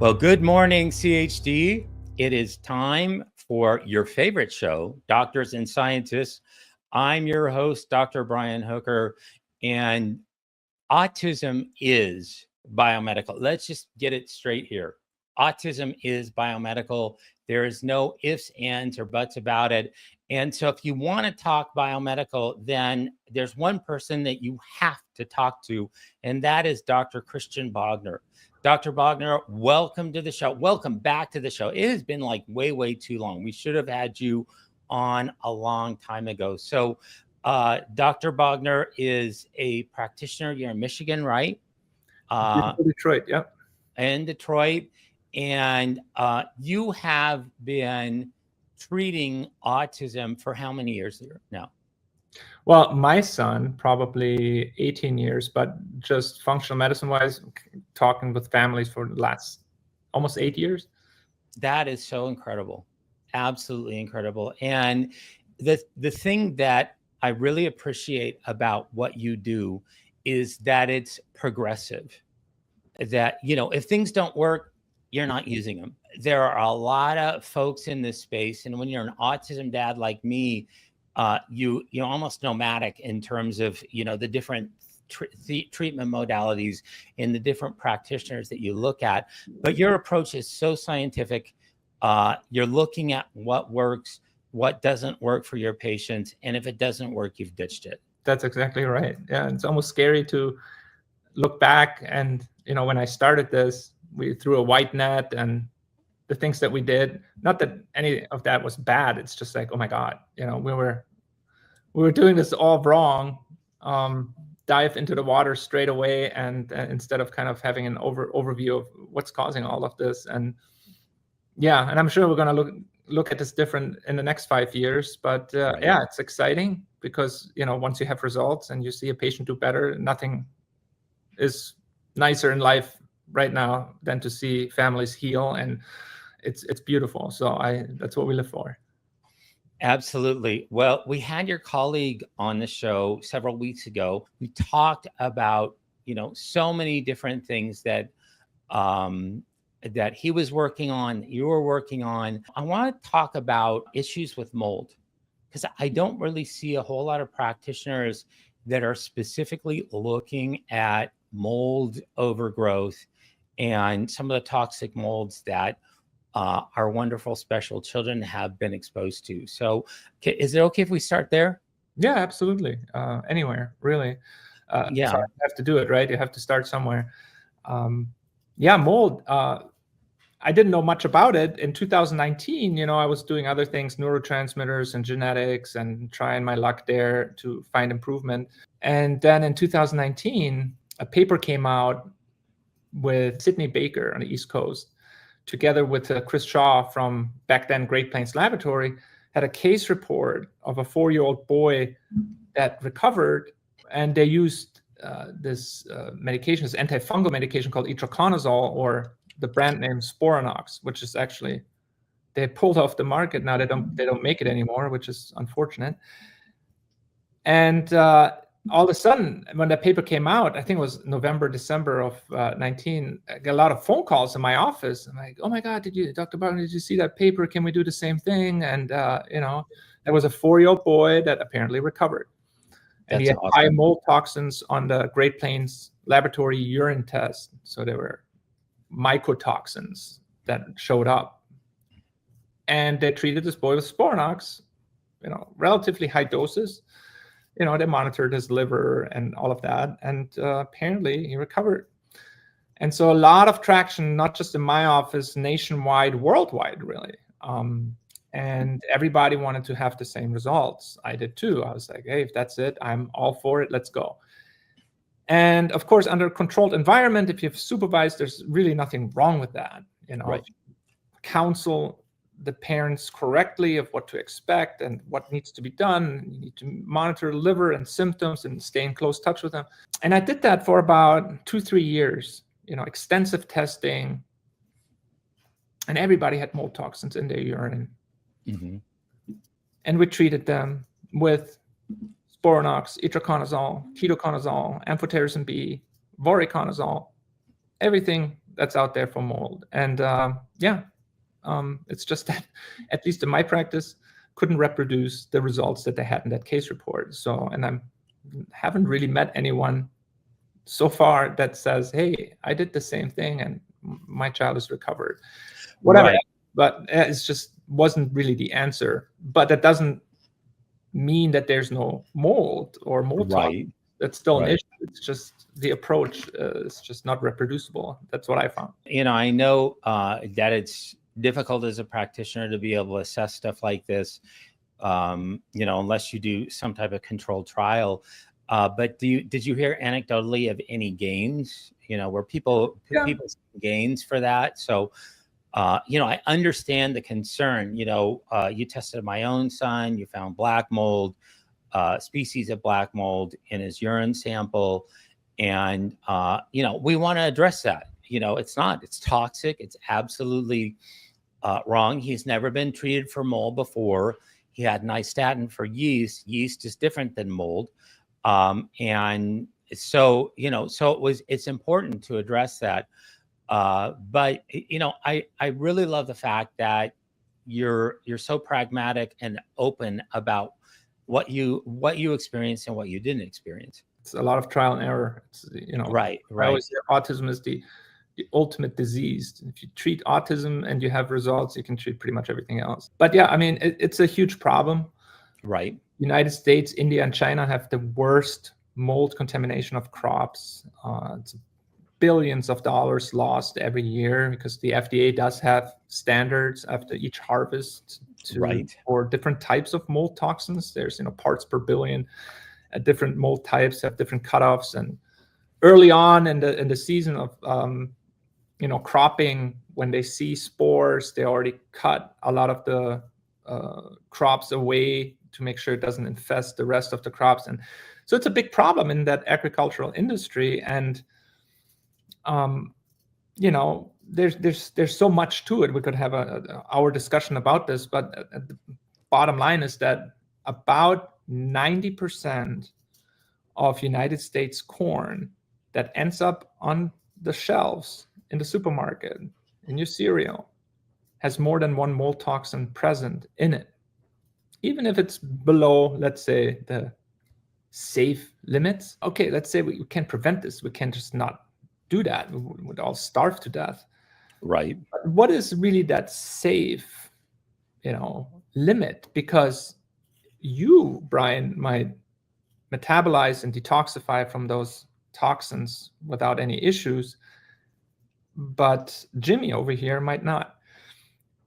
Well, good morning, CHD. It is time for your favorite show, Doctors and Scientists. I'm your host, Dr. Brian Hooker, and autism is biomedical. Let's just get it straight here. Autism is biomedical. There is no ifs, ands, or buts about it. And so if you want to talk biomedical, then there's one person that you have to talk to, and that is Dr. Christian Bogner. Dr. Bogner, welcome to the show. Welcome back to the show. It has been like way too long. We should have had you on a long time ago. So Dr. Bogner is a practitioner here in Michigan, right? Detroit, yep. In Detroit. And you have been treating autism for how many years now? Well, my son, probably 18 years, but just functional medicine-wise, talking with families for the last almost 8 years. That is so incredible. Absolutely incredible. And the thing that I really appreciate about what you do is that it's progressive. That, you know, if things don't work, you're not using them. There are a lot of folks in this space. And when you're an autism dad like me, you're almost nomadic in terms of, you know, the different treatment modalities and the different practitioners that you look at. But your approach is so scientific. You're looking at what works, what doesn't work for your patients. And if it doesn't work, you've ditched it. That's exactly right. Yeah, it's almost scary to look back. And, you know, when I started this, we threw a white net and the things that we did, not that any of that was bad. It's just like, oh my God, you know, we were doing this all wrong. Dive into the water straight away, and instead of kind of having an overview of what's causing all of this. And yeah, and I'm sure we're going to look at this different in the next 5 years. But right. Yeah, it's exciting because, you know, once you have results and you see a patient do better, nothing is nicer in life right now than to see families heal, and it's beautiful. So that's what we live for. Absolutely. Well, we had your colleague on the show several weeks ago. We talked about, you know, so many different things that that he was working on, you were working on. I want to talk about issues with mold, because I don't really see a whole lot of practitioners that are specifically looking at mold overgrowth and some of the toxic molds that our wonderful special children have been exposed to. So is it okay if we start there? Yeah, absolutely. Anywhere, really. Yeah. So you have to do it, right? You have to start somewhere. Yeah, mold. I didn't know much about it. In 2019, you know, I was doing other things, neurotransmitters and genetics, and trying my luck there to find improvement. And then in 2019, a paper came out with Sidney Baker on the East Coast, together with Chris Shaw from back then Great Plains Laboratory, had a case report of a 4-year-old boy that recovered, and they used this medication, this antifungal medication called itraconazole, or the brand name Sporanox, which is actually, they pulled off the market now. They don't make it anymore, which is unfortunate. And all of a sudden, when that paper came out, I think it was November, December of 19, I got a lot of phone calls in my office. I'm like, oh my God, Dr. Bogner, did you see that paper? Can we do the same thing? And, you know, there was a 4-year-old boy that apparently recovered. And he had awesome. High mold toxins on the Great Plains Laboratory urine test. So there were mycotoxins that showed up. And they treated this boy with Sporanox, you know, relatively high doses. You know, they monitored his liver and all of that. And apparently he recovered. And so a lot of traction, not just in my office, nationwide, worldwide, really. And everybody wanted to have the same results. I did too. I was like, hey, if that's it, I'm all for it. Let's go. And of course, under a controlled environment, if you've supervised, there's really nothing wrong with that. You know, right. Counsel the parents correctly of what to expect and what needs to be done. You need to monitor the liver and symptoms and stay in close touch with them. And I did that for about 2-3 years, you know, extensive testing. And everybody had mold toxins in their urine. Mm-hmm. And we treated them with Sporanox, itraconazole, ketoconazole, amphotericin B, voriconazole, everything that's out there for mold. And it's just that, at least in my practice, couldn't reproduce the results that they had in that case report. So, and I haven't really met anyone so far that says, hey, I did the same thing and my child is recovered. Whatever. Right. But it's just wasn't really the answer. But that doesn't mean that there's no mold or mold tox. That's still an issue. It's just the approach is just not reproducible. That's what I found. I know that it's difficult as a practitioner to be able to assess stuff like this, unless you do some type of controlled trial. But did you hear anecdotally of any gains, where people see gains for that? So, I understand the concern. You tested my own son, you found black mold, species of black mold in his urine sample. And, we want to address that. It's toxic. It's absolutely wrong. He's never been treated for mold before. He had nystatin for yeast. Yeast is different than mold. And so, it's important to address that. But, I really love the fact that you're so pragmatic and open about what you experienced and what you didn't experience. It's a lot of trial and error. It's, Right. I always say autism is the ultimate disease. If you treat autism and you have results, you can treat pretty much everything else. But yeah, I mean, it's a huge problem. Right. United States, India, and China have the worst mold contamination of crops. It's billions of dollars lost every year because the FDA does have standards after each harvest for different types of mold toxins. There's parts per billion. Different mold types have different cutoffs, and early on in the season of cropping, when they see spores, they already cut a lot of the crops away to make sure it doesn't infest the rest of the crops. And so it's a big problem in that agricultural industry. And there's so much to it. We could have our discussion about this, but the bottom line is that about 90% of United States corn that ends up on the shelves in the supermarket, in your cereal, has more than one mold toxin present in it. Even if it's below, let's say, the safe limits. Okay, let's say we can't prevent this. We can't just not do that. We would all starve to death. Right. But what is really that safe, limit? Because you, Brian, might metabolize and detoxify from those toxins without any issues, but Jimmy over here might not.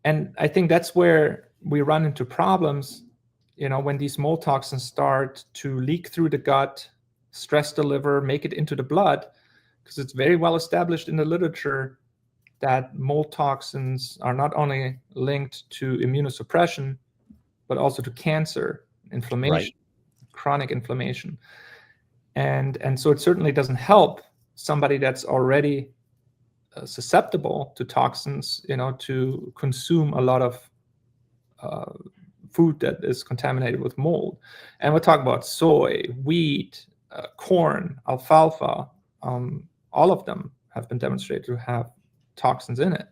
And I think that's where we run into problems, when these mold toxins start to leak through the gut, stress the liver, make it into the blood, because it's very well established in the literature that mold toxins are not only linked to immunosuppression, but also to cancer, inflammation, chronic inflammation. And so it certainly doesn't help somebody that's already susceptible to toxins, to consume a lot of food that is contaminated with mold. And we're talking about soy, wheat, corn, alfalfa. All of them have been demonstrated to have toxins in it.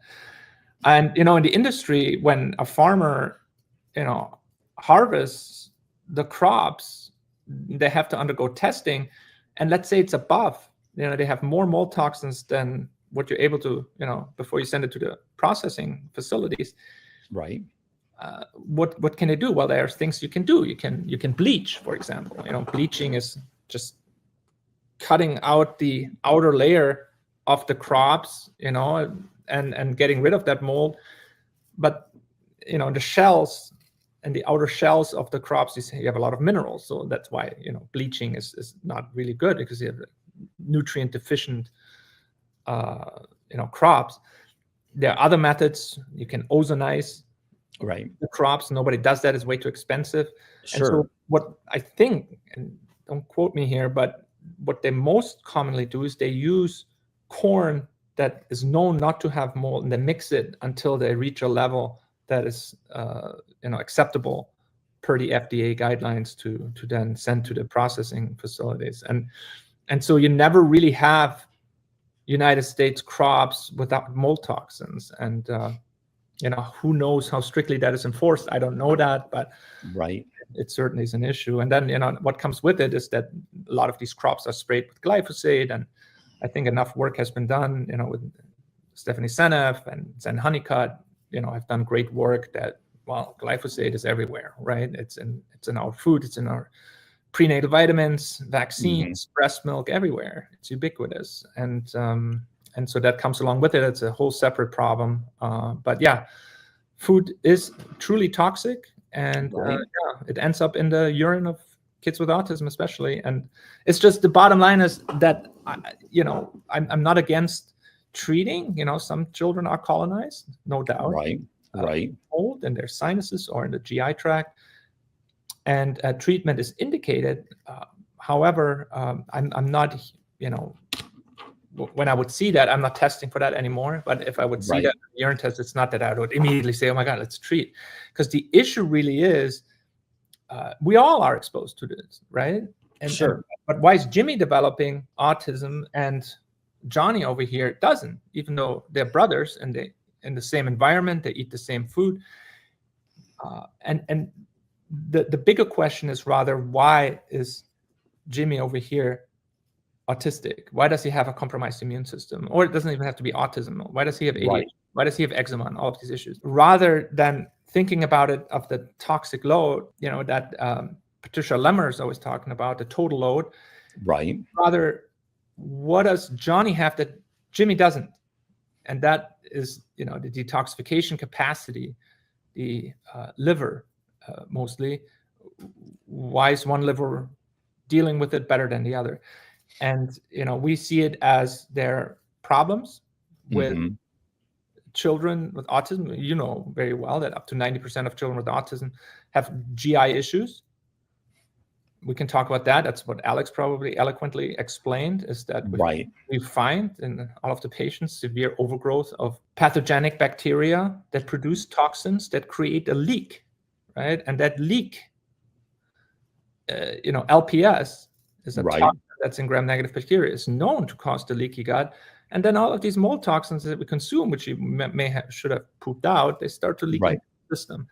And, in the industry, when a farmer, harvests the crops, they have to undergo testing. And let's say it's above, they have more mold toxins than what you're able to, before you send it to the processing facilities. Right. What can they do? Well, there are things you can do. You can bleach, for example. Bleaching is just cutting out the outer layer of the crops, and getting rid of that mold. But the shells and the outer shells of the crops, you have a lot of minerals. So that's why bleaching is not really good, because you have nutrient deficient crops. There are other methods. You can ozonize the crops. Nobody does that. It's way too expensive. Sure. And so what I think, and don't quote me here, but what they most commonly do is they use corn that is known not to have mold, and they mix it until they reach a level that is acceptable per the FDA guidelines to then send to the processing facilities. And so you never really have United States crops without mold toxins. And, who knows how strictly that is enforced? I don't know that, but right. it certainly is an issue. And then, what comes with it is that a lot of these crops are sprayed with glyphosate. And I think enough work has been done, with Stephanie Seneff and Zen Honeycutt, have done great work that, well, glyphosate is everywhere, right? It's in our food, it's in our prenatal vitamins, vaccines, breast milk, everywhere. It's ubiquitous. And so that comes along with it. It's a whole separate problem. But yeah, food is truly toxic, and it ends up in the urine of kids with autism, especially. And it's just, the bottom line is that, I'm not against treating. Some children are colonized, no doubt. Right. Mold in their sinuses or in the GI tract, and treatment is indicated. However, I'm not, when I would see that, I'm not testing for that anymore. But if I would see that in the urine test, it's not that I would immediately say, oh my God, let's treat. Because the issue really is, we all are exposed to this, right? But why is Jimmy developing autism and Johnny over here doesn't, even though they're brothers and they in the same environment, they eat the same food. And the bigger question is rather, why is Jimmy over here autistic? Why does he have a compromised immune system? Or it doesn't even have to be autism. Why does he have ADHD? Why does he have eczema and all of these issues? Rather than thinking about it of the toxic load, that Patricia Lemmer is always talking about, the total load. Right. Rather, what does Johnny have that Jimmy doesn't? And that is, the detoxification capacity, the liver mostly. Why is one liver dealing with it better than the other? And, we see it as their problems with children with autism. Very well that up to 90% of children with autism have GI issues. We can talk about that. That's what Alex probably eloquently explained, is that we find in all of the patients severe overgrowth of pathogenic bacteria that produce toxins that create a leak, right? And that leak, LPS is a toxin that's in gram-negative bacteria, is known to cause the leaky gut. And then all of these mold toxins that we consume, which you should have pooped out, they start to leak into the system.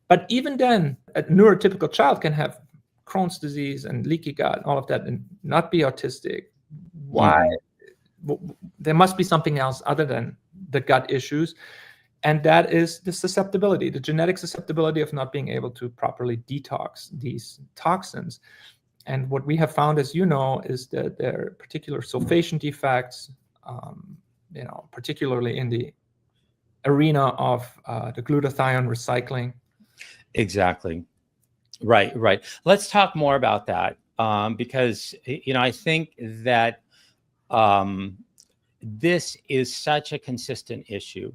But even then, a neurotypical child can have Crohn's disease and leaky gut, all of that, and not be autistic. Why? There must be something else other than the gut issues. And that is the susceptibility, the genetic susceptibility of not being able to properly detox these toxins. And what we have found, as is that there are particular sulfation defects, particularly in the arena of the glutathione recycling. Exactly. Right. Let's talk more about that, because, I think that this is such a consistent issue,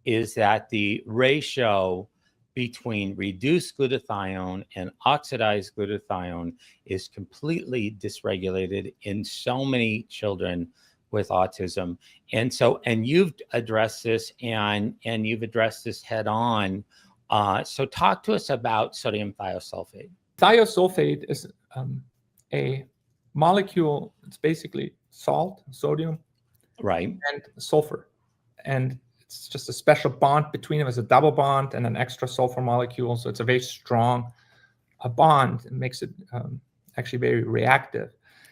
is that the ratio between reduced glutathione and oxidized glutathione is completely dysregulated in so many children with autism. And you've addressed this, and you've addressed this head on. So talk to us about sodium thiosulfate. Thiosulfate is a molecule. It's basically salt, sodium, and sulfur. And it's just a special bond between them. It's a double bond and an extra sulfur molecule. So it's a very strong bond. It makes it actually very reactive.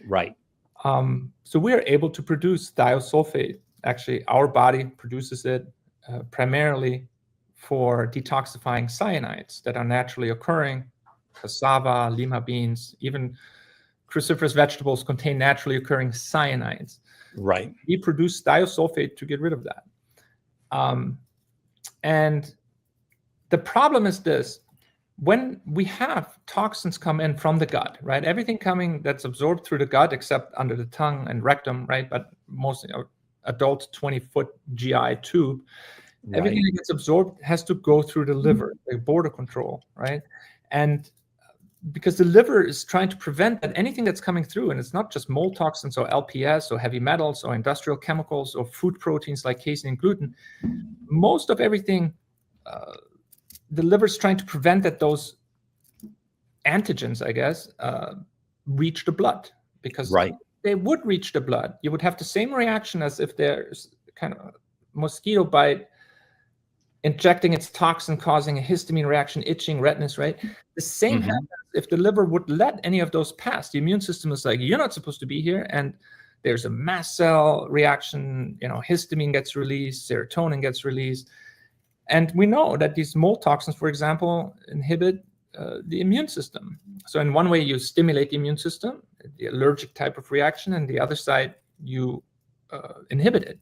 Right. So we are able to produce thiosulfate. Actually, our body produces it primarily for detoxifying cyanides that are naturally occurring. Cassava, lima beans, even cruciferous vegetables contain naturally occurring cyanides. Right. We produce thiosulfate to get rid of that. And the problem is this: when we have toxins come in from the gut, right? Everything coming that's absorbed through the gut, except under the tongue and rectum, right? But mostly adult 20-foot GI tube. Everything that gets absorbed has to go through the liver, the border control, right? And because the liver is trying to prevent that anything that's coming through, and it's not just mold toxins or LPS or heavy metals or industrial chemicals or food proteins like casein and gluten, most of everything, the liver is trying to prevent that those antigens, I guess, reach the blood, because they would reach the blood. You would have the same reaction as if there's kind of a mosquito bite injecting its toxin, causing a histamine reaction, itching, redness, right? The same happens if the liver would let any of those pass. The immune system is like, you're not supposed to be here. And there's a mast cell reaction, histamine gets released, serotonin gets released. And we know that these mold toxins, for example, inhibit the immune system. So in one way, you stimulate the immune system, the allergic type of reaction, and the other side, you inhibit it,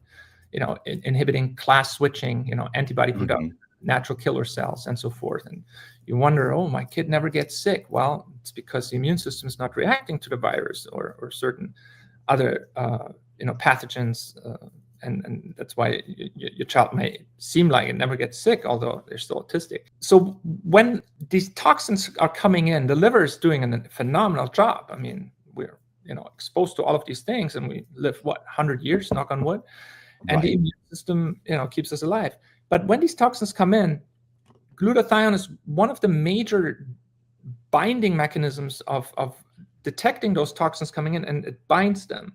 inhibiting class switching, antibody production, natural killer cells, and so forth. And you wonder, oh, my kid never gets sick. Well, it's because the immune system is not reacting to the virus or certain other, pathogens. And that's why your child may seem like it never gets sick, although they're still autistic. So when these toxins are coming in, the liver is doing a phenomenal job. I mean, we're exposed to all of these things, and we live 100 years, knock on wood, and the immune system keeps us alive. But when these toxins come in, glutathione is one of the major binding mechanisms of detecting those toxins coming in, and it binds them.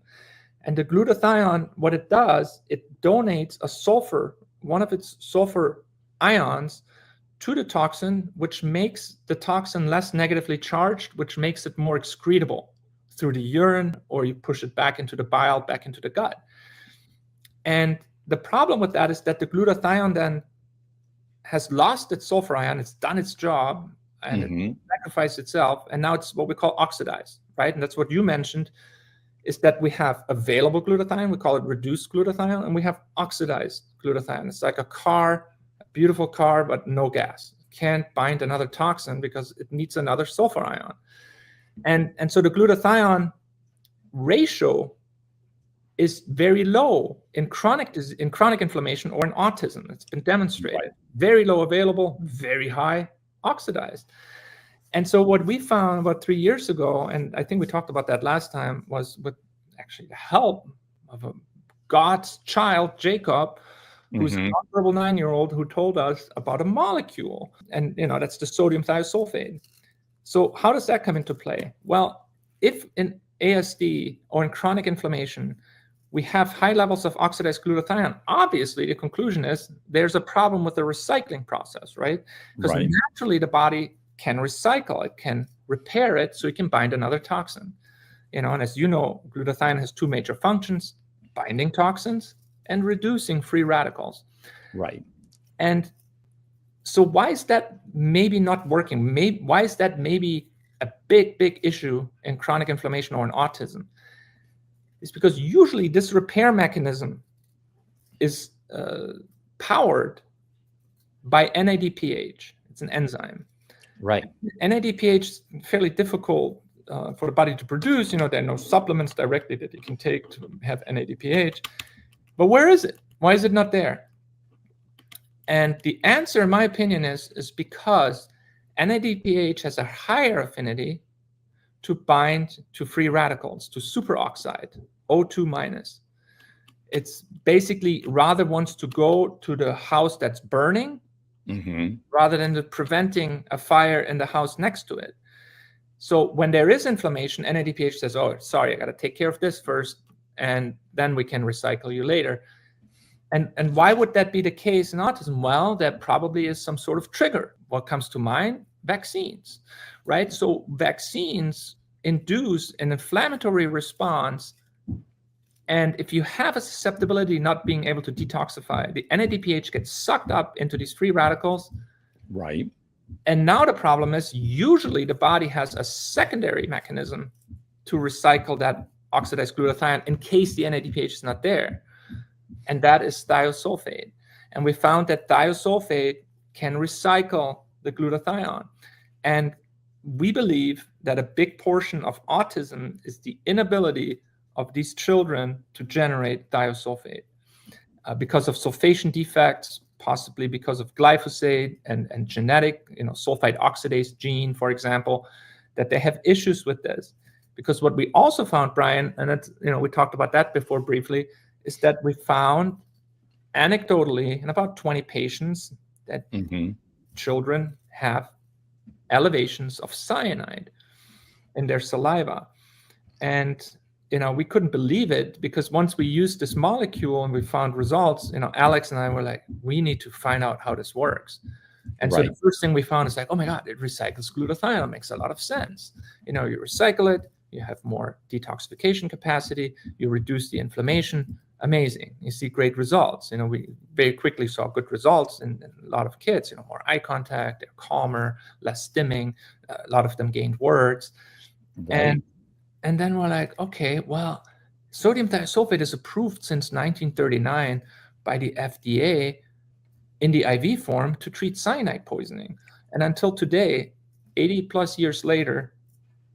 And the glutathione, what it does, it donates a sulfur, one of its sulfur ions, to the toxin, which makes the toxin less negatively charged, which makes it more excretable through the urine, or you push it back into the bile, back into the gut. And the problem with that is that the glutathione then has lost its sulfur ion, it's done its job, and it sacrificed itself, and now it's what we call oxidized, right? And that's what you mentioned, is that we have available glutathione, we call it reduced glutathione, and we have oxidized glutathione. It's like a car, a beautiful car, but no gas. It can't bind another toxin because it needs another sulfur ion. And so the glutathione ratio is very low in chronic inflammation or in autism. It's been demonstrated. Right. Very low available, very high oxidized. And so what we found about 3 years ago, and I think we talked about that last time, was with actually the help of God's child, Jacob, who's a nonverbal 9-year-old, who told us about a molecule. And, that's the sodium thiosulfate. So how does that come into play? Well, if in ASD or in chronic inflammation, we have high levels of oxidized glutathione, obviously the conclusion is there's a problem with the recycling process, right? Because naturally the body can recycle, it can repair it so it can bind another toxin. And as you know, glutathione has two major functions: binding toxins and reducing free radicals. Right. And so why is that maybe not working? Why is that maybe a big issue in chronic inflammation or in autism? It's because usually this repair mechanism is powered by NADPH. It's an enzyme. Right. NADPH is fairly difficult for the body to produce. There are no supplements directly that you can take to have NADPH. But where is it? Why is it not there? And the answer, in my opinion, is because NADPH has a higher affinity to bind to free radicals, to superoxide, O2-. It's basically rather wants to go to the house that's burning rather than preventing a fire in the house next to it. So when there is inflammation, NADPH says, oh, sorry, I got to take care of this first, and then we can recycle you later. And why would that be the case in autism? Well, that probably is some sort of trigger. What comes to mind? Vaccines, right? So vaccines induce an inflammatory response. And if you have a susceptibility not being able to detoxify, the NADPH gets sucked up into these free radicals. Right. And now the problem is usually the body has a secondary mechanism to recycle that oxidized glutathione in case the NADPH is not there. And that is thiosulfate. And we found that thiosulfate can recycle the glutathione. And we believe that a big portion of autism is the inability of these children to generate thiosulfate because of sulfation defects, possibly because of glyphosate and genetic, sulfite oxidase gene, for example, that they have issues with this. Because what we also found, Brian, and it's, we talked about that before briefly, is that we found anecdotally in about 20 patients that children have elevations of cyanide in their saliva. And we couldn't believe it, because once we used this molecule and we found results, Alex and I were like, we need to find out how this works. And so the first thing we found is like, oh my God, it recycles glutathione. It makes a lot of sense. You recycle it, you have more detoxification capacity, you reduce the inflammation. Amazing. You see great results. We very quickly saw good results in a lot of kids, more eye contact, they're calmer, less stimming, a lot of them gained words. Right. And then we're like, okay, well, sodium thiosulfate is approved since 1939 by the FDA in the IV form to treat cyanide poisoning. And until today, 80 plus years later,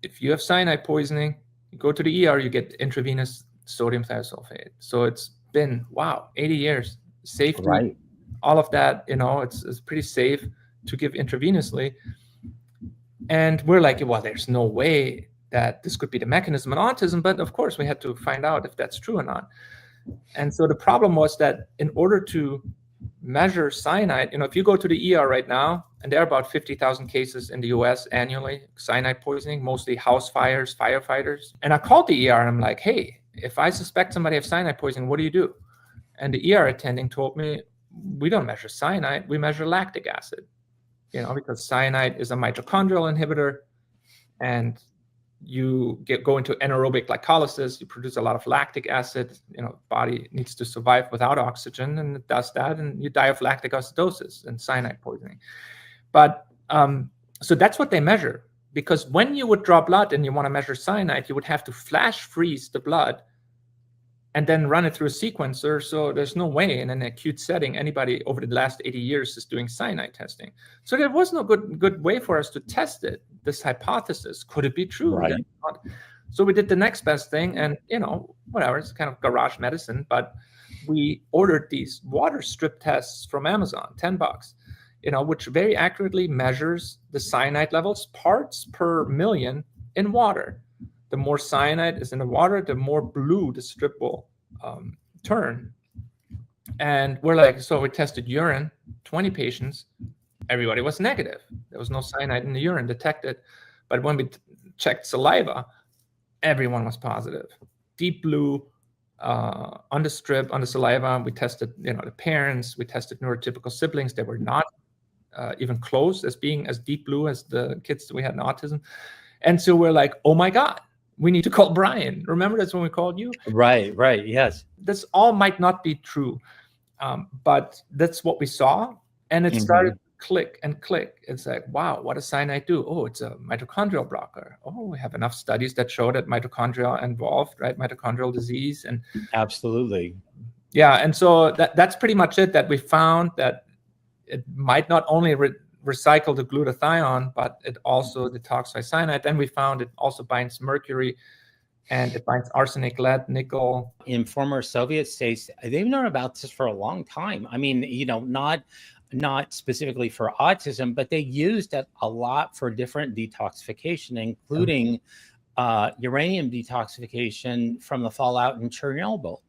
if you have cyanide poisoning, you go to the ER, you get intravenous sodium thiosulfate. So it's been, 80 years. Safety, Right. all of that, it's pretty safe to give intravenously. And we're like, well, there's no way that this could be the mechanism in autism. But of course, we had to find out if that's true or not. And so the problem was that in order to measure cyanide, if you go to the ER right now, and there are about 50,000 cases in the US annually, cyanide poisoning, mostly house fires, firefighters. And I called the ER and I'm like, hey, if I suspect somebody has cyanide poisoning, what do you do? And the ER attending told me, we don't measure cyanide, we measure lactic acid, because cyanide is a mitochondrial inhibitor, and you go into anaerobic glycolysis, you produce a lot of lactic acid, body needs to survive without oxygen, and it does that, and you die of lactic acidosis and cyanide poisoning. But so that's what they measure, because when you would draw blood and you want to measure cyanide, you would have to flash freeze the blood and then run it through a sequencer. So there's no way in an acute setting anybody over the last 80 years is doing cyanide testing. So there was no good way for us to test it. This hypothesis, could it be true? Right. So we did the next best thing, and whatever, it's kind of garage medicine, but we ordered these water strip tests from Amazon, $10, which very accurately measures the cyanide levels, parts per million in water. The more cyanide is in the water, the more blue the strip will turn. And we're like, so we tested urine, 20 patients, everybody was negative. There was no cyanide in the urine detected. But when we checked saliva, everyone was positive. Deep blue on the strip, on the saliva. We tested, the parents. We tested neurotypical siblings. They were not even close as being as deep blue as the kids that we had in autism. And so we're like, oh my God, we need to call Brian. Remember, that's when we called you? Right. Yes. This all might not be true, but that's what we saw. And it started to click and click. It's like, wow, what does cyanide do? Oh, it's a mitochondrial blocker. Oh, we have enough studies that show that mitochondria are involved, right? Mitochondrial disease. And absolutely. Yeah. And so that's pretty much it, that we found that it might not only recycle the glutathione, but it also detoxifies cyanide. Then we found it also binds mercury, and it binds arsenic, lead, nickel. In former Soviet states, they've known about this for a long time. I mean, not specifically for autism, but they used it a lot for different detoxification, including uranium detoxification from the fallout in Chernobyl.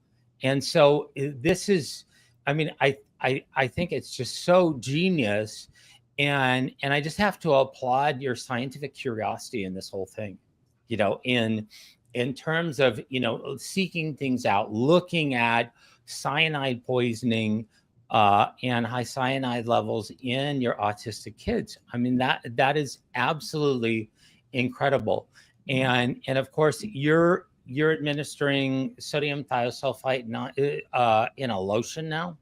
And so this is, I mean, I think it's just so genius. And I just have to applaud your scientific curiosity in this whole thing, in terms of, seeking things out, looking at cyanide poisoning and high cyanide levels in your autistic kids. I mean, that is absolutely incredible. And of course, you're administering sodium thiosulfite in a lotion now.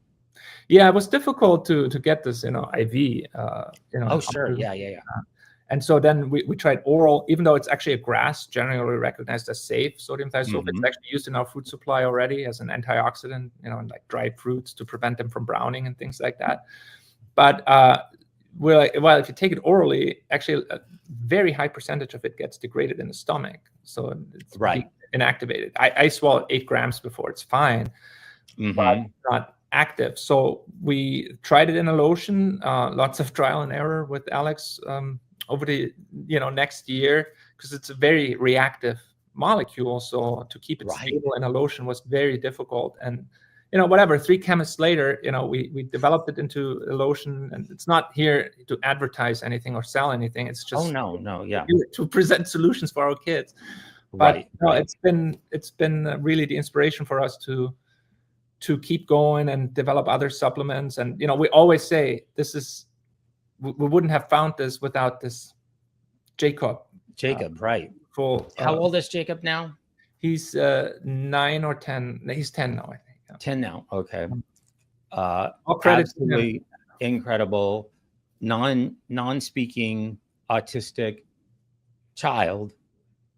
Yeah, it was difficult to get this, IV. Oh, sure. Yeah. And so then we tried oral, even though it's actually a GRAS, generally recognized as safe. Sodium thiosulfate is actually used in our food supply already as an antioxidant, in like dried fruits to prevent them from browning and things like that. But we're like, well, if you take it orally, actually a very high percentage of it gets degraded in the stomach. So it's inactivated. I swallowed 8 grams before, it's fine, but it's not active. So we tried it in a lotion, lots of trial and error with Alex over the next year, because it's a very reactive molecule. So to keep it stable in a lotion was very difficult. And whatever, 3 chemists later, we developed it into a lotion, and it's not here to advertise anything or sell anything. It's just to present solutions for our kids. But Right. no, Right. it's been really the inspiration for us to keep going and develop other supplements. And we always say we wouldn't have found this without this Jacob. Jacob. Right. Full. How old is Jacob now? He's 9 or 10. He's 10 now, I think. Yeah. 10 now. Okay. All credit to him. Absolutely incredible, non-speaking autistic child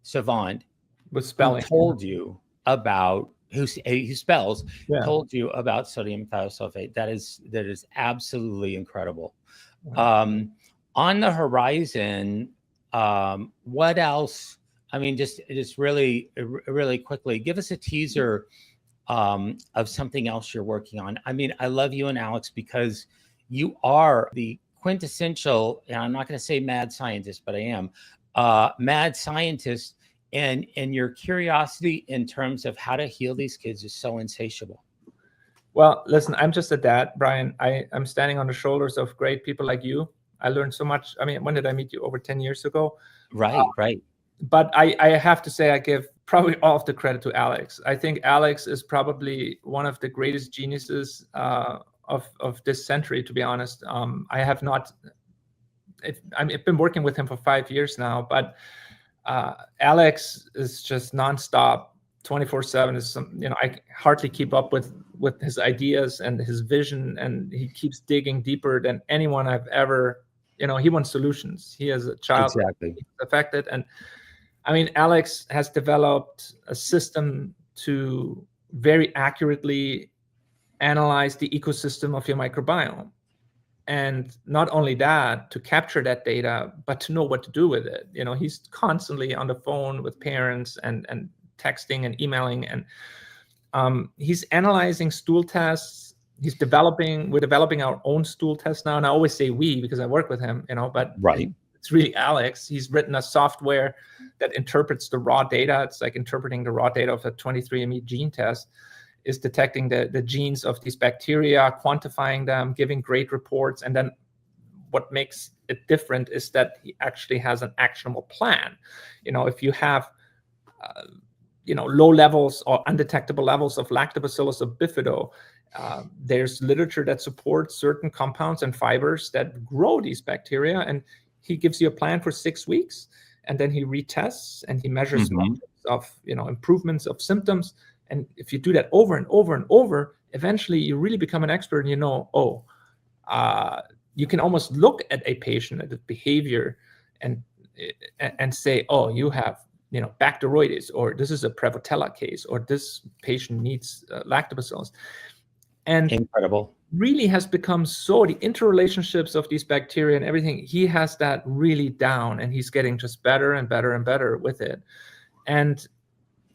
savant With who spelling. told you about who spells Yeah. told you about sodium thiosulfate. That is absolutely incredible. Yeah. On the horizon, what else? I mean, just really quickly, give us a teaser of something else you're working on. I mean, I love you and Alex because you are the quintessential, and I'm not going to say mad scientist, but I am mad scientist, and your curiosity in terms of how to heal these kids is so insatiable. Well, listen, I'm just a dad, Brian. I'm standing on the shoulders of great people like you. I learned so much. I mean, when did I meet you? Over 10 years ago. Right, right. But I have to say, I give probably all of the credit to Alex. I think Alex is probably one of the greatest geniuses of this century, to be honest. I have not, I've been working with him for 5 years now, but Alex is just nonstop, 24/7. Is I hardly keep up with his ideas and his vision, and he keeps digging deeper than anyone I've ever. He wants solutions. He has a child Exactly affected, and I mean, Alex has developed a system to very accurately analyze the ecosystem of your microbiome. And not only that, to capture that data, but to know what to do with it. He's constantly on the phone with parents and texting and emailing. And he's analyzing stool tests. We're developing our own stool test now. And I always say we because I work with him, but right. It's really Alex. He's written a software that interprets the raw data. It's like interpreting the raw data of a 23andMe gene test, is detecting the genes of these bacteria, quantifying them, giving great reports. And then what makes it different is that he actually has an actionable plan. If you have, low levels or undetectable levels of lactobacillus or bifido, there's literature that supports certain compounds and fibers that grow these bacteria. And he gives you a plan for 6 weeks, and then he retests and he measures of improvements of symptoms. And if you do that over and over and over, eventually you really become an expert. And you can almost look at a patient, at the behavior, and say, oh, you have bacteroides, or this is a Prevotella case, or this patient needs lactobacillus. And incredible. Really has become so, the interrelationships of these bacteria and everything, he has that really down, and he's getting just better and better and better with it. And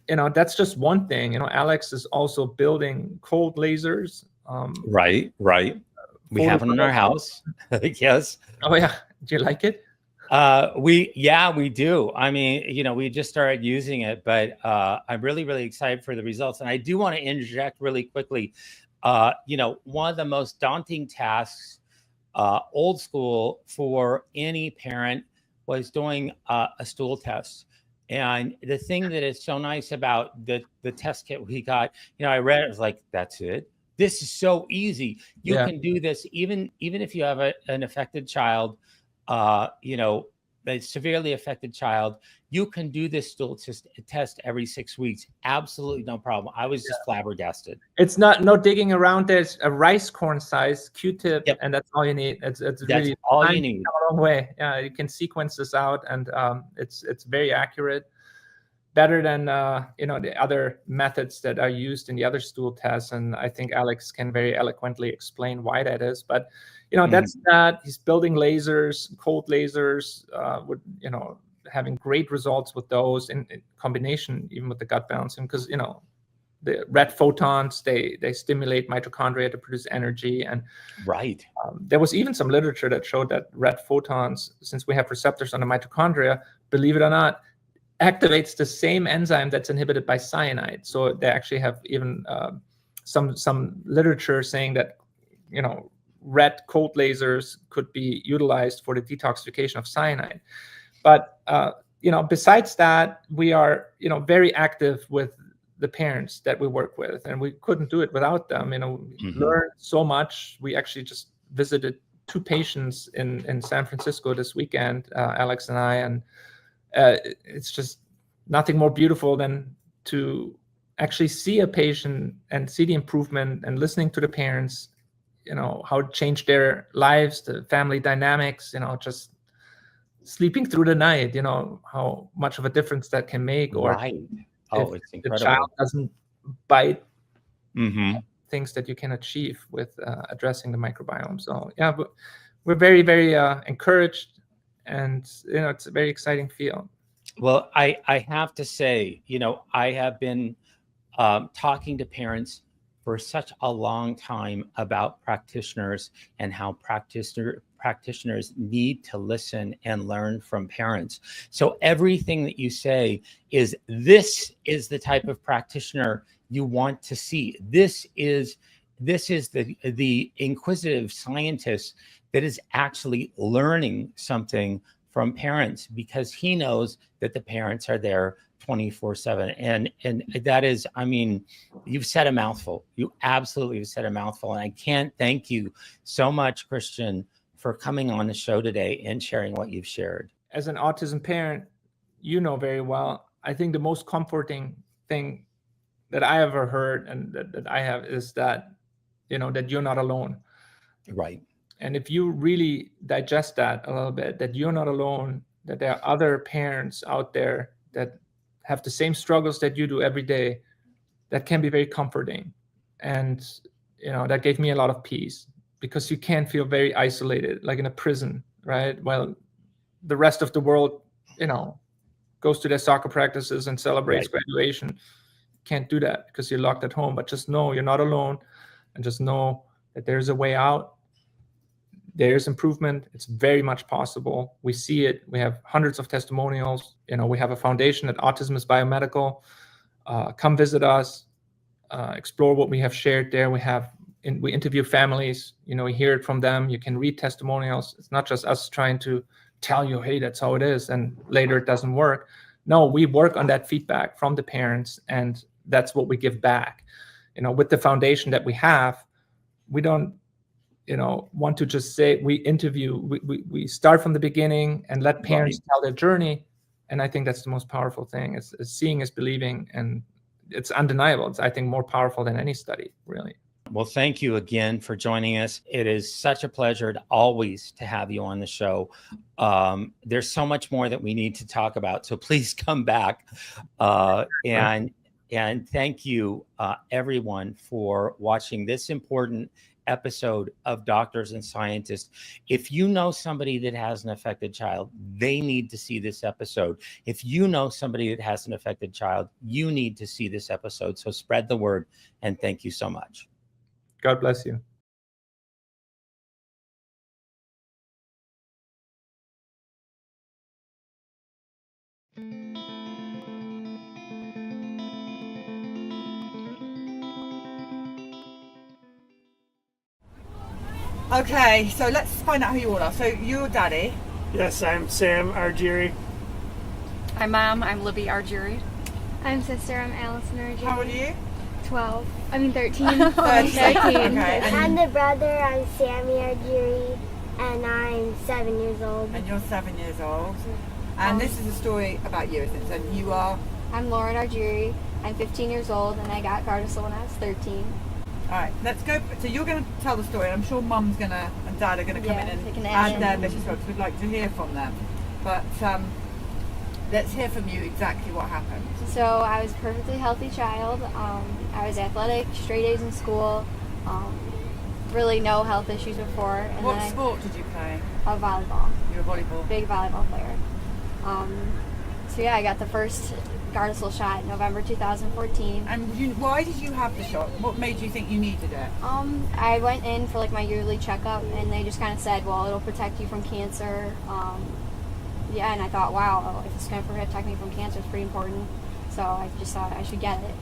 that's just one thing. Alex is also building cold lasers. Right. We have them in our house. Yes. Oh yeah. Do you like it? We do. I mean, we just started using it, but I'm really, really excited for the results. And I do want to interject really quickly. One of the most daunting tasks, old school, for any parent was doing a stool test. And the thing that is so nice about the test kit we got, I read it, was like, that's it. This is so easy. You can do this even if you have an affected child, a severely affected child. You can do this stool test every 6 weeks. Absolutely no problem. I was just flabbergasted. It's no digging around. There's a rice corn size Q-tip, and that's all you need. It's really all you need. A long way. Yeah, you can sequence this out, and it's very accurate. Better than the other methods that are used in the other stool tests. And I think Alex can very eloquently explain why that is. But that's that. He's building lasers, cold lasers, with having great results with those in combination, even with the gut balancing, because the red photons, they stimulate mitochondria to produce energy. And right, there was even some literature that showed that red photons, since we have receptors on the mitochondria, believe it or not, activates the same enzyme that's inhibited by cyanide. So they actually have even some literature saying that red cold lasers could be utilized for the detoxification of cyanide. But besides that, we are, very active with the parents that we work with, and we couldn't do it without them. We learned so much. We actually just visited 2 patients in San Francisco this weekend, Alex and I, and it's just nothing more beautiful than to actually see a patient and see the improvement, and listening to the parents, how it changed their lives, the family dynamics, just sleeping through the night, how much of a difference that can make. Or Right. Oh, if it's the incredible. child doesn't bite Mm-hmm. things that you can achieve with addressing the microbiome. So yeah, but we're very, very encouraged, and it's a very exciting field. Well, I have to say, I have been talking to parents for such a long time about practitioners and how practitioners need to listen and learn from parents. So everything that you say this is the type of practitioner you want to see. This is the inquisitive scientist that is actually learning something from parents, because he knows that the parents are there 24/7. And that is, you've said a mouthful. You absolutely have said a mouthful. And I can't thank you so much, Christian, for coming on the show today and sharing what you've shared. As an autism parent, very well, I think the most comforting thing that I ever heard, and that I have, is that, that you're not alone. Right. And if you really digest that a little bit, that you're not alone, that there are other parents out there that have the same struggles that you do every day, that can be very comforting. And, that gave me a lot of peace, because you can feel very isolated, like in a prison, right? Well, the rest of the world, goes to their soccer practices and celebrates graduation. Can't do that because you're locked at home. But just know you're not alone, and just know that there's a way out. There's improvement. It's very much possible. We see it. We have hundreds of testimonials. We have a foundation at Autism is Biomedical. Come visit us. Explore what we have shared there. We interview families. We hear it from them. You can read testimonials. It's not just us trying to tell you, hey, that's how it is, and later it doesn't work. No, we work on that feedback from the parents, and that's what we give back. With the foundation that we have, we don't want to just say we interview. We start from the beginning and let parents tell their journey. And I think that's the most powerful thing. Is seeing is believing, and it's undeniable. It's, I think, more powerful than any study, really. Well, thank you again for joining us. It is such a pleasure always to have you on the show. There's so much more that we need to talk about, so please come back. And thank you, everyone, for watching this important episode of Doctors and Scientists. If you know somebody that has an affected child, they need to see this episode. If you know somebody that has an affected child, you need to see this episode. So spread the word, and thank you so much. God bless you. Okay, so let's find out who you all are. So you're Daddy. Yes, I'm Sam Argiri. I'm Mom. I'm Libby Argiri. I'm Sister. I'm Allison Argiri. How old are you? 12. I mean 13. 13. 13. Okay. I'm the brother. I'm Sammy Argiri, and I'm 7 years old. And you're 7 years old. And this is a story about you, isn't it? So you are? I'm Lauren Argiri. I'm 15 years old, and I got Gardasil when I was 13. All right, let's go. So you're going to tell the story. I'm sure Mum's and Dad are going to come in and add their bits as well, because we'd like to hear from them. But let's hear from you exactly what happened. So I was a perfectly healthy child. I was athletic, straight A's in school. Really no health issues before. And what sport did you play? Volleyball. You were a volleyball? Big volleyball player. So yeah, I got the first Gardasil shot in November 2014. And why did you have the shot? What made you think you needed it? I went in for like my yearly checkup, and they just kind of said, well, it'll protect you from cancer. Yeah, and I thought, wow, if it's going to protect me from cancer, it's pretty important. So I just thought I should get it.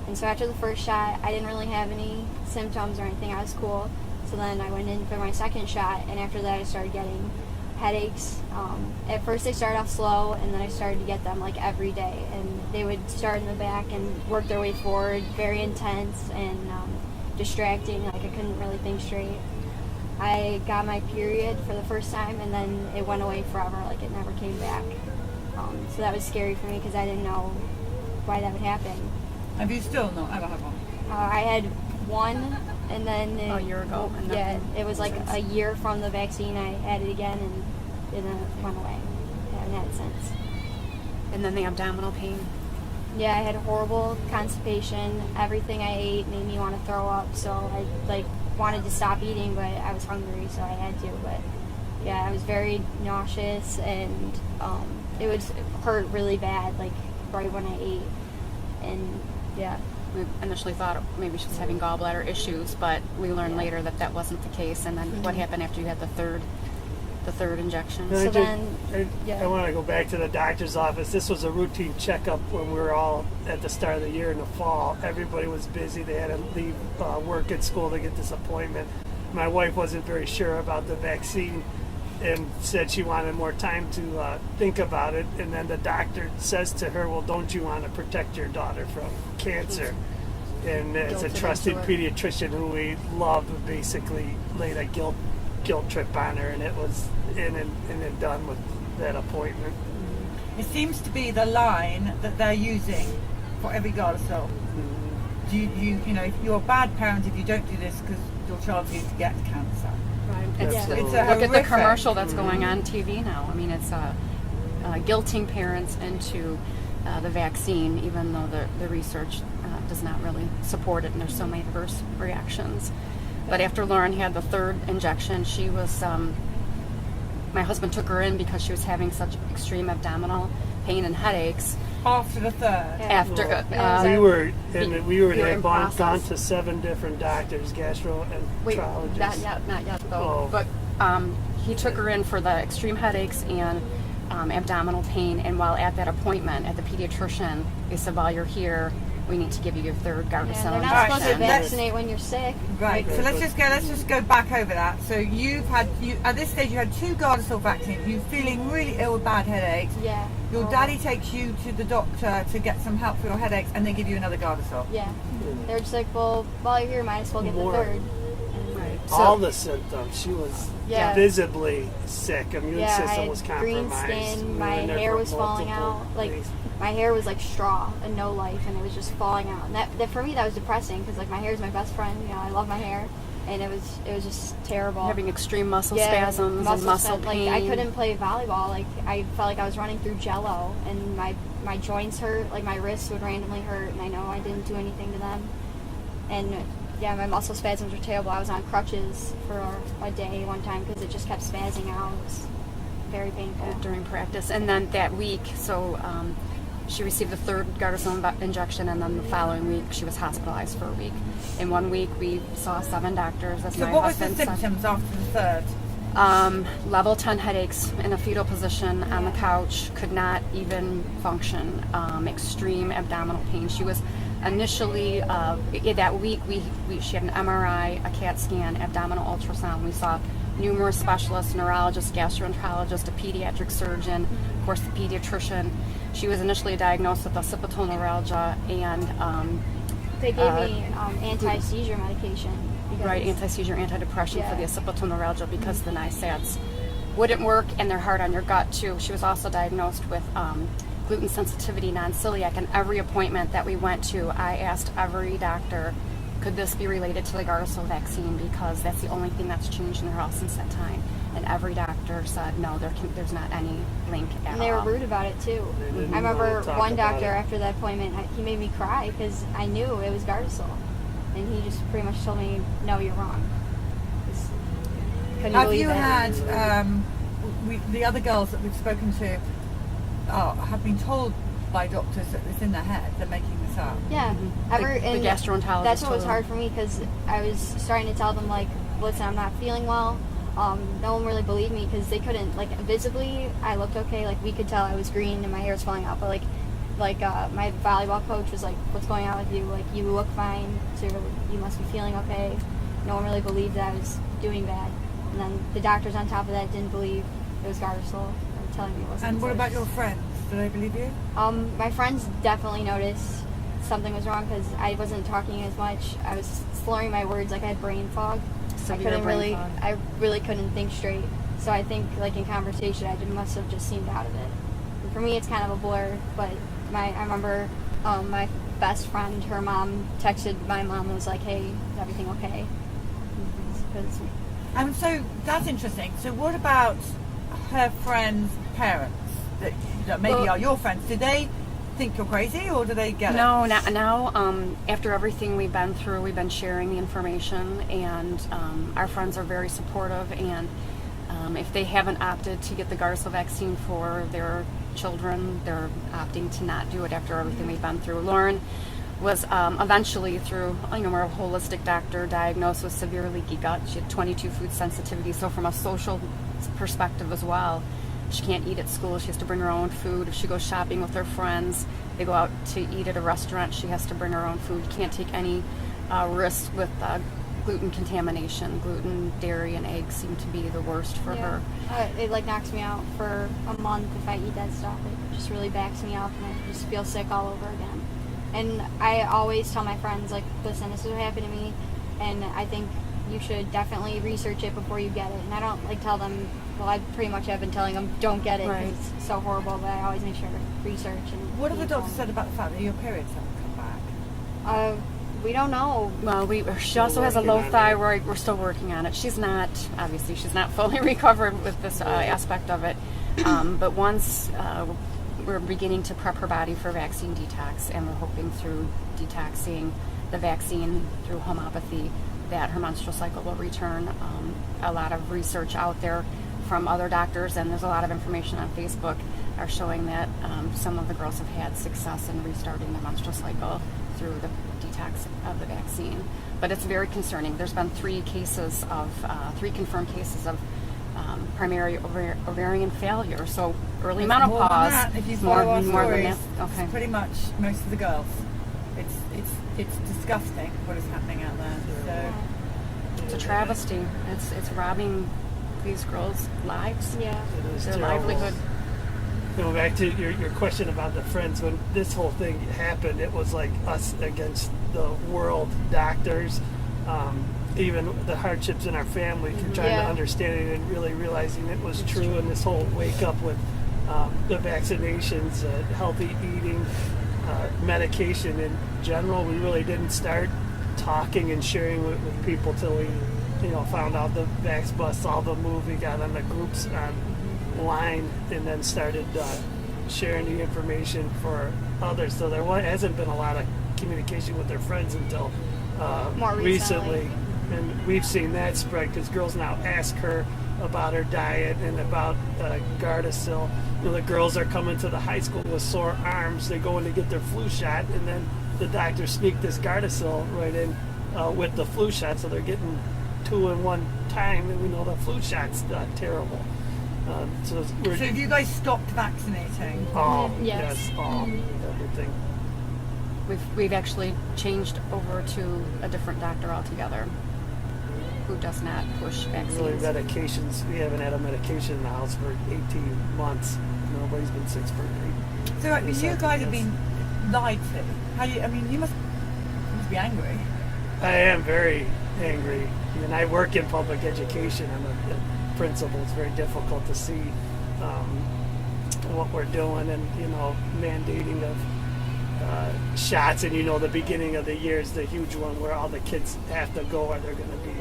And so after the first shot, I didn't really have any symptoms or anything. I was cool. So then I went in for my second shot, and after that I started getting headaches. At first they started off slow, and then I started to get them like every day, and they would start in the back and work their way forward, very intense and distracting, like I couldn't really think straight. I got my period for the first time, and then it went away forever, like it never came back. So that was scary for me because I didn't know why that would happen. Have you still not ever had one? I had one, and then A year ago, and yeah, nothing it was like a year from the vaccine. I had it again, and then it went away. I haven't had it since. And then the abdominal pain. Yeah, I had horrible constipation. Everything I ate made me want to throw up, so I like wanted to stop eating, but I was hungry, so I had to. But yeah, I was very nauseous, and it would hurt really bad, like right when I ate. And yeah. We initially thought maybe she was having gallbladder issues, but we learned later that that wasn't the case. And then what happened after you had the third injection? So I want to go back to the doctor's office. This was a routine checkup when we were all at the start of the year in the fall. Everybody was busy. They had to leave work at school to get this appointment. My wife wasn't very sure about the vaccine and said she wanted more time to think about it. And then the doctor says to her, well, don't you want to protect your daughter from cancer? And as a trusted pediatrician who we loved, basically laid a guilt trip on her, and it was in and done with that appointment. It seems to be the line that they're using for every Gardasil. You know, you're a bad parent if you don't do this because your child's going to get cancer. Right. It's a Look at the horrific. commercial that's going on TV now. I mean, it's guilting parents into the vaccine, even though the research does not really support it, and there's so many adverse reactions. But after Lauren had the third injection, she was, my husband took her in because she was having such extreme abdominal pain and headaches. After the third. After We were you're in gone process. to 7 different doctors, gastroenterologists. Wait, not yet though. Oh. But he took her in for the extreme headaches and abdominal pain. And while at that appointment at the pediatrician, they said, "While you're here, we need to give you your third Gardasil they're not Alright, supposed to so let's- vaccinate when you're sick. Right. So let's just go back over that. So at this stage you had 2 Gardasil vaccines. You're feeling really ill with bad headaches. Yeah. Your daddy takes you to the doctor to get some help for your headaches, and they give you another Gardasil. Yeah. They're just like, well, while you're here, might as well get More. the third. Right. All the symptoms. She was Yeah. visibly sick. Immune Yeah, I system had was green compromised. skin, We my were in there hair for was falling multiple out, like days. my hair was like straw and no life, and it was just falling out. And that for me that was depressing because like my hair is my best friend, you know, I love my hair, and it was just terrible. Having extreme muscle spasms and muscle pain. Like I couldn't play volleyball. Like I felt like I was running through jello, and my joints hurt. Like my wrists would randomly hurt, and I know I didn't do anything to them. And yeah, my muscle spasms were terrible. I was on crutches for a day one time because it just kept spazzing out. It was very painful. during practice. And then that week, so she received the third Gardasil injection, and then the following week she was hospitalized for a week. In 1 week we saw 7 doctors. That's So my what was the husband's son. symptoms after the third? Level 10 headaches in a fetal position on the couch, could not even function, extreme abdominal pain. She was initially, that week, she had an MRI, a CAT scan, abdominal ultrasound. We saw numerous specialists, neurologists, gastroenterologists, a pediatric surgeon, of course the pediatrician. She was initially diagnosed with occipital neuralgia and They gave me anti-seizure medication. Because right, anti-seizure, antidepressant Yeah. for the occipital neuralgia because the NSAIDs wouldn't work, and they're hard on your gut too. She was also diagnosed with gluten sensitivity, non-celiac, and every appointment that we went to, I asked every doctor, could this be related to the Gardasil vaccine, because that's the only thing that's changed in their health since that time. And every doctor said, no, there's not any link at all. And they were rude about it too. They didn't I remember wanna talk one about doctor it. after that appointment, he made me cry because I knew it was Gardasil, and he just pretty much told me, "No, you're wrong." Couldn't Have believe you it. had the other girls that we've spoken to have been told by doctors that it's in their head, they're making this up? Yeah, The and gastroenterologist that's what was told hard for me because I was starting to tell them like, "Listen, I'm not feeling well." No one really believed me because they couldn't, like, visibly I looked okay, like we could tell I was green and my hair was falling out, but like my volleyball coach was like, "What's going on with you? Like, you look fine, so you must be feeling okay." No one really believed that I was doing bad, and then the doctors on top of that didn't believe it was Gardasil. Or telling me it wasn't. And what so about just- your friends? Do they believe you? My friends definitely noticed something was wrong because I wasn't talking as much. I was slurring my words, like I had brain fog. I really couldn't think straight. So I think, like in conversation, I must have just seemed out of it. And for me, it's kind of a blur. But I remember my best friend, her mom texted my mom and was like, "Hey, is everything okay?" And so that's interesting. So what about her friends' parents that maybe are your friends? Do they think you're crazy, or do they get it? No, now after everything we've been through, we've been sharing the information, and our friends are very supportive, and if they haven't opted to get the Gardasil vaccine for their children, they're opting to not do it after everything we've been through. Lauren was eventually, through a holistic doctor, diagnosed with severe leaky gut. She had 22 food sensitivities, so from a social perspective as well, she can't eat at school. She has to bring her own food. If she goes shopping with her friends, they go out to eat at a restaurant, she has to bring her own food. Can't take any risks with gluten contamination. Gluten, dairy, and eggs seem to be the worst for her. It like knocks me out for a month if I eat that stuff. It just really backs me up, and I just feel sick all over again. And I always tell my friends, like, listen, this is what happened to me, and I think you should definitely research it before you get it. And I don't like tell them, well, I pretty much have been telling them, don't get it because it's so horrible, but I always make sure to research. And What have the doctors said about the fact that your periods haven't come back? We don't know. Well, she also has a low thyroid. We're still working on it. She's not fully recovered with this aspect of it. But once we're beginning to prep her body for vaccine detox, and we're hoping through detoxing the vaccine through homeopathy that her menstrual cycle will return. A lot of research out there from other doctors, and there's a lot of information on Facebook are showing that some of the girls have had success in restarting their menstrual cycle through the detox of the vaccine. But it's very concerning. There's been three confirmed cases of primary ovarian failure. So early menopause. More than that, if you follow our stories, Okay. it's pretty much most of the girls. It's disgusting what is happening out there. So It's a travesty. It's robbing these girls' lives. Yeah. It is Their terrible. livelihood. Going back to your question about the friends, when this whole thing happened, it was like us against the world, doctors, even the hardships in our family, trying to understand it and really realizing it was true. And this whole wake up with the vaccinations, healthy eating, medication in general, we really didn't start talking and sharing with people till we, found out the Vax Bus, saw the movie, got on the groups online, and then started sharing the information for others. So there hasn't been a lot of communication with their friends until More recently. And we've seen that spread because girls now ask her about her diet and about Gardasil. The girls are coming to the high school with sore arms. They go in to get their flu shot, and then the doctors sneak this Gardasil right in with the flu shot, so they're getting two in one time, and we know the flu shot's terrible. So have you guys stopped vaccinating? Yes. Everything. We've actually changed over to a different doctor altogether who does not push vaccines. Really, medications. We haven't had a medication in the house for 18 months. Nobody's been sick for 8. So you guys have been lied to. You must be angry. I am very angry. I work in public education. I'm a principal. It's very difficult to see what we're doing, and mandating of shots, and the beginning of the year is the huge one where all the kids have to go, or they're going to be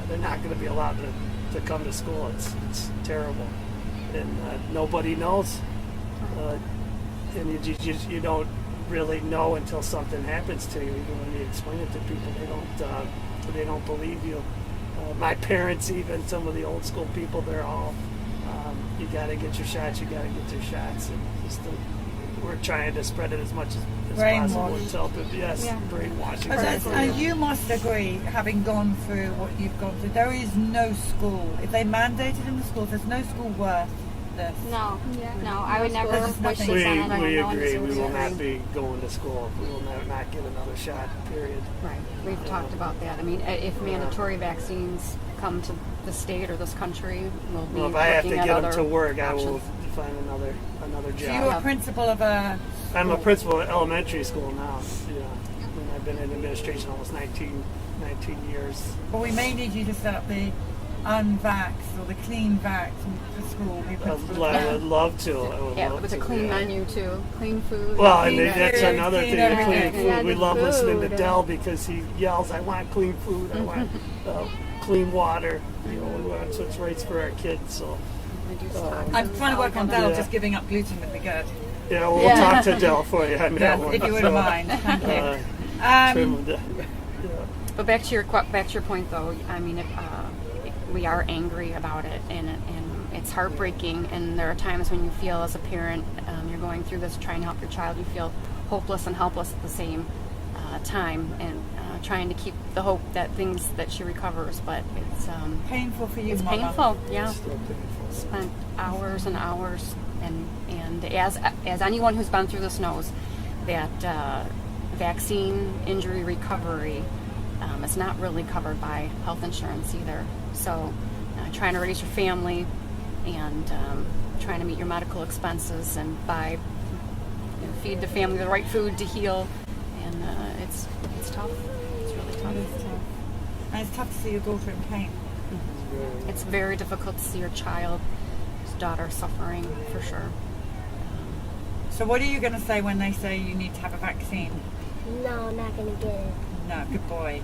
they're not going to be allowed to come to school. It's terrible, and nobody knows, and you don't really know until something happens to you. Even when you explain it to people, they don't believe you. My parents, even some of the old school people, they're all you got to get your shots, and just we're trying to spread it as much as possible until brainwashing. And you must agree, having gone through what you've gone through, there is no school. If they mandated in the schools, there's no school worth this. No, I would never There's wish nothing- this on anyone. We No one agree. We deserves will it. not be going to school. We will not get another shot, period. Right. We've talked about that. I mean, if mandatory vaccines come to the state or this country, we'll be Well, if I have to looking get at them other to work, I will options. find another So you're job. a principal of a... I'm a principal at elementary school now. Yeah. And I've been in administration almost 19 years. Well, we may need you to set up the unvaxxed or the clean vax for school. Be principal of I that. would love to. I would Yeah, love with a to, clean yeah. menu too, clean food. Well, and Clean that's food, another clean thing, the clean everything. food. Yeah, We the love listening to food. Del because he yells, I want clean food, I want clean water. You know, we want such rights for our kids. So, Reduce I'm toxins, I'm trying to work on all Del, Yeah. just giving up gluten would be good. yeah, we'll Yeah. talk to Del for you on that Yes, one. if you wouldn't mind. Thank you. Trim the- But back to your point, though. I mean, we are angry about it, and it's heartbreaking. And there are times when you feel, as a parent, you're going through this, trying to help your child. You feel hopeless and helpless at the same time, and trying to keep the hope that she recovers. But it's Painful for you, it's Mama. painful. Yeah, Still painful. spent hours and hours, and as anyone who's been through this knows, that vaccine injury recovery is not really covered by health insurance either. So trying to raise your family and trying to meet your medical expenses and feed the family the right food to heal, and it's tough. It's really tough. It is tough. And it's tough to see your daughter in pain. It's very difficult to see your child's daughter suffering, for sure. So what are you going to say when they say you need to have a vaccine? No, I'm not gonna get it. No, good boy.